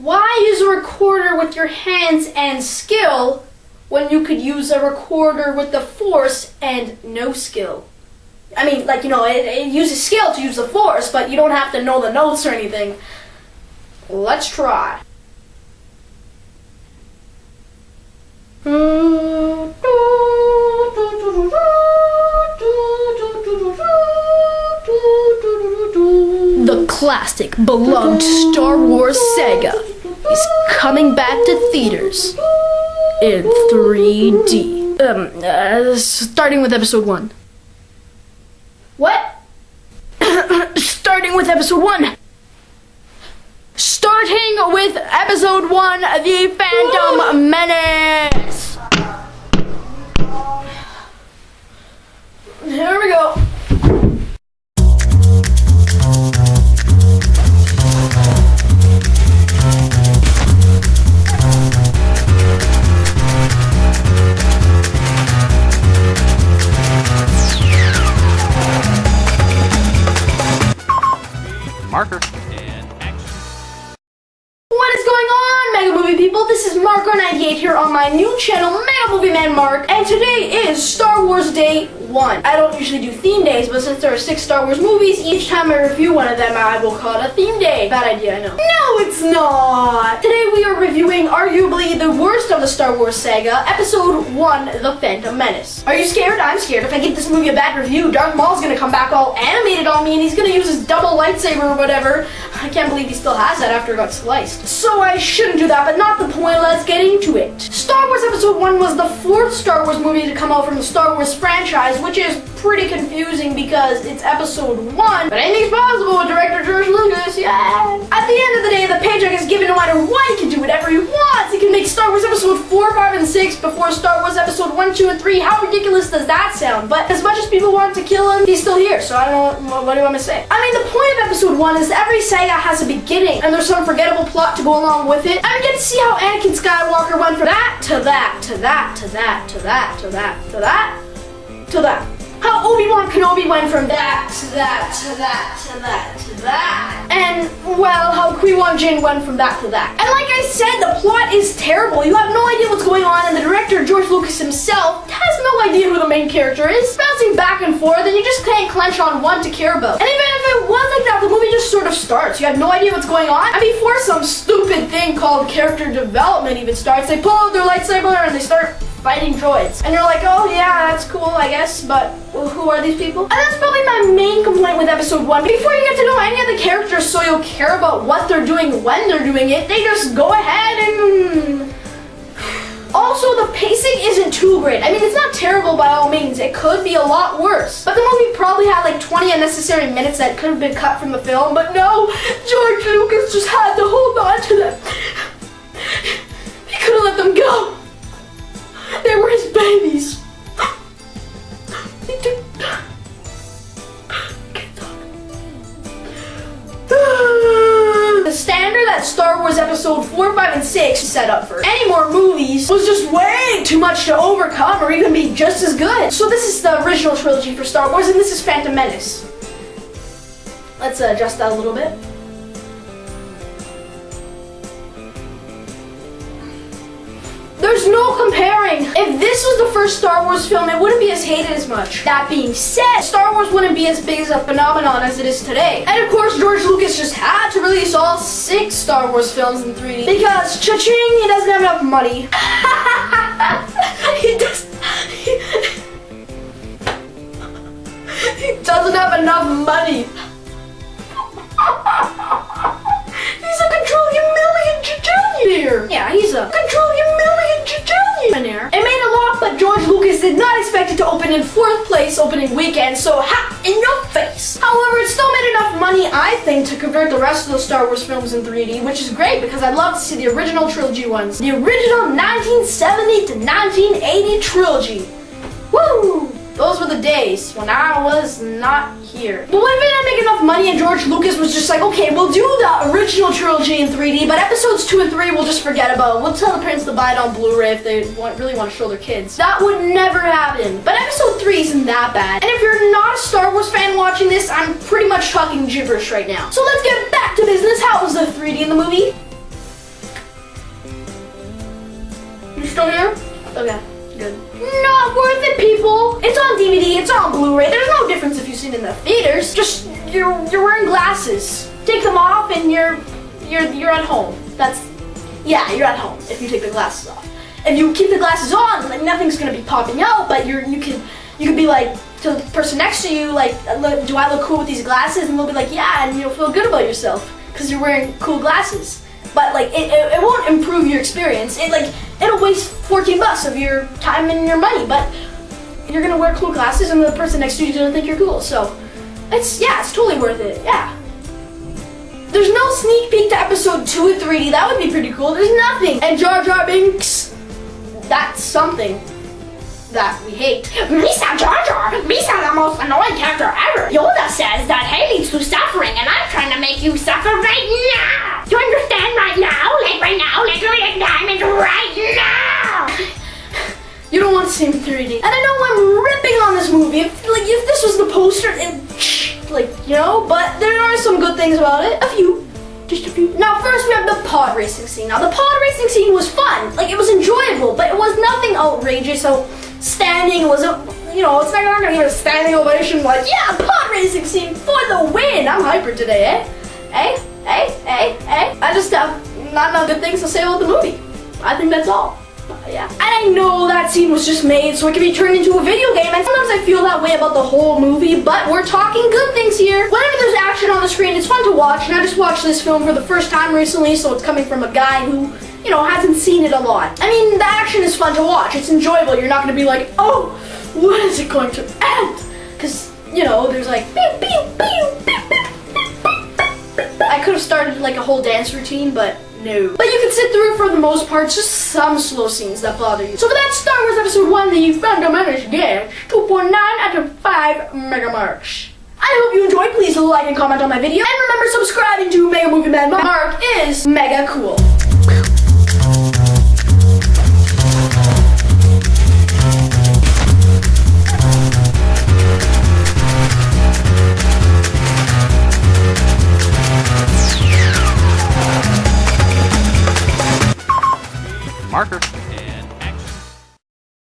Why use a recorder with your hands and skill when you could use a recorder with the force and no skill? I mean, like, you know, it uses skill to use the force, but you don't have to know the notes or anything. Let's try. The classic, beloved Star Wars saga is coming back to theaters in 3D. Starting with episode 1. What? Starting with episode 1. Starting with episode 1, The Phantom Menace. Here we go. Marker. And action. What is going on, Mega Movie people? This is Marker98 here on my new channel, Mega Movie Man Mark, and today is Star Wars Day 1. I don't usually do theme days, but since there are 6 Star Wars movies, each time I review one of them, I will call it a theme day. Bad idea, I know. No, it's not! Today we are reviewing arguably the worst of the Star Wars saga, Episode 1, The Phantom Menace. Are you scared? I'm scared. If I give this movie a bad review, Darth Maul's gonna come back all animated on me, and he's gonna use his double lightsaber or whatever. I can't believe he still has that after it got sliced. So I shouldn't do that, but not the point. Let's get into it. Star Wars Episode 1 was the 4th Star Wars movie to come out from the Star Wars franchise, which is pretty confusing because it's Episode 1, but anything's possible with director George Lucas, yeah! At the end of the day, the paycheck is given no matter what. He can do whatever he wants. He can make Star Wars Episode 4, 5, and 6 before Star Wars Episode 1, 2, and 3. How ridiculous does that sound? But as much as people want to kill him, he's still here, so I don't know, what do you want me to say? I mean, the point of Episode 1 is every saga has a beginning, and there's some forgettable plot to go along with it. And we get to see how Anakin Skywalker went from that, to that, to that, to that, to that, to that, to that, to that. How Obi-Wan Kenobi went from that, to that, to that, to that, to that. And, well, how Qui-Gon Jinn went from that to that. And like I said, the plot is terrible. You have no idea what's going on, and the director, George Lucas himself, has no idea who the main character is. Bouncing back and forth, and you just can't clench on one to care about. And even if it was like that, the movie just sort of starts. You have no idea what's going on. And before some stupid thing called character development even starts, they pull out their lightsaber and they start fighting droids. And you're like, oh yeah, that's cool, I guess, but who are these people? And that's probably my main complaint with Episode 1. Before you get to know any of the characters so you'll care about what they're doing when they're doing it, they just go ahead and... Also, the pacing isn't too great. I mean, it's not terrible by all means. It could be a lot worse. But the movie probably had like 20 unnecessary minutes that could have been cut from the film, but no, George Lucas just had to hold on to them. He could have let them go. They were his babies. The standard that Star Wars Episode 4, 5, and 6 set up for any more movies was just way too much to overcome or even be just as good. So this is the original trilogy for Star Wars, and this is Phantom Menace. Let's adjust that a little bit. There's no comparing. If this was the first Star Wars film, it wouldn't be as hated as much. That being said, Star Wars wouldn't be as big as a phenomenon as it is today. And of course, George Lucas just had to release all 6 Star Wars films in 3D because, cha-ching, he doesn't have enough money. He doesn't have enough money. He's a quadrillion-million jajillionaire. Yeah, he's a quadrillion-million jajillionaire. It made a lot, but George Lucas did not expect it to open in 4th place opening weekend, so ha, in your face. However, it still made enough money, I think, to convert the rest of the Star Wars films in 3D, which is great because I'd love to see the original trilogy ones. The original 1970 to 1980 trilogy. Woo! Those were the days when I was not here. But what if it didn't make enough money and George Lucas was just like, okay, we'll do the original trilogy in 3D, but episodes 2 and 3 we'll just forget about. We'll tell the parents to buy it on Blu-ray if they really want to show their kids. That would never happen. But episode 3 isn't that bad. And if you're not a Star Wars fan watching this, I'm pretty much talking gibberish right now. So let's get back to business. How was the 3D in the movie? still here? Okay, good. Not worth it, people. It's on DVD, it's on Blu-ray. There's no difference if you've seen it in the theaters. Just, you're wearing glasses. Take them off and you're at home. Yeah, you're at home if you take the glasses off. If you keep the glasses on, like nothing's gonna be popping out, but you could be like to the person next to you, like, do I look cool with these glasses? And they'll be like, yeah, and you'll feel good about yourself because you're wearing cool glasses. But like, it won't improve your experience. It'll waste $14 of your time and your money. But you're gonna wear cool glasses, and the person next to you is gonna think you're cool. So it's totally worth it. Yeah. There's no sneak peek to episode 2 in 3D. That would be pretty cool. There's nothing. And Jar Jar Binks, that's something that we hate. Misa Jar Jar, Misa the most annoying character ever. Yoda says that hate leads to suffering, and I'm trying to make you suffer right now. You understand right now? Like right now? Like diamond right now. You don't want to see me in 3D. And I know I'm ripping on this movie. If this was the poster, but there are some good things about it. A few. Just a few. Now first we have the pod racing scene. Now the pod racing scene was fun. Like, it was enjoyable, but it was nothing outrageous. So standing was it's not gonna give a standing ovation like, yeah, pod racing scene for the win. I'm hyper today, eh? I just have not enough good things to say about the movie. I think that's all. Yeah. And I know that scene was just made so it can be turned into a video game, and sometimes I feel that way about the whole movie, but we're talking good things here. Whenever there's action on the screen, it's fun to watch, and I just watched this film for the first time recently, so it's coming from a guy who, hasn't seen it a lot. I mean, the action is fun to watch. It's enjoyable. You're not going to be like, oh, when is it going to end? Because, there's like, pew, pew, pew, pew, pew, pew. I could have started like a whole dance routine, but no. But you can sit through it for the most part, just some slow scenes that bother you. So for that Star Wars Episode 1, the Phantom Menace gets 2.9 out of 5 mega marks. I hope you enjoyed. Please like and comment on my video. And remember, subscribing to Mega Movie Man Mark is mega cool.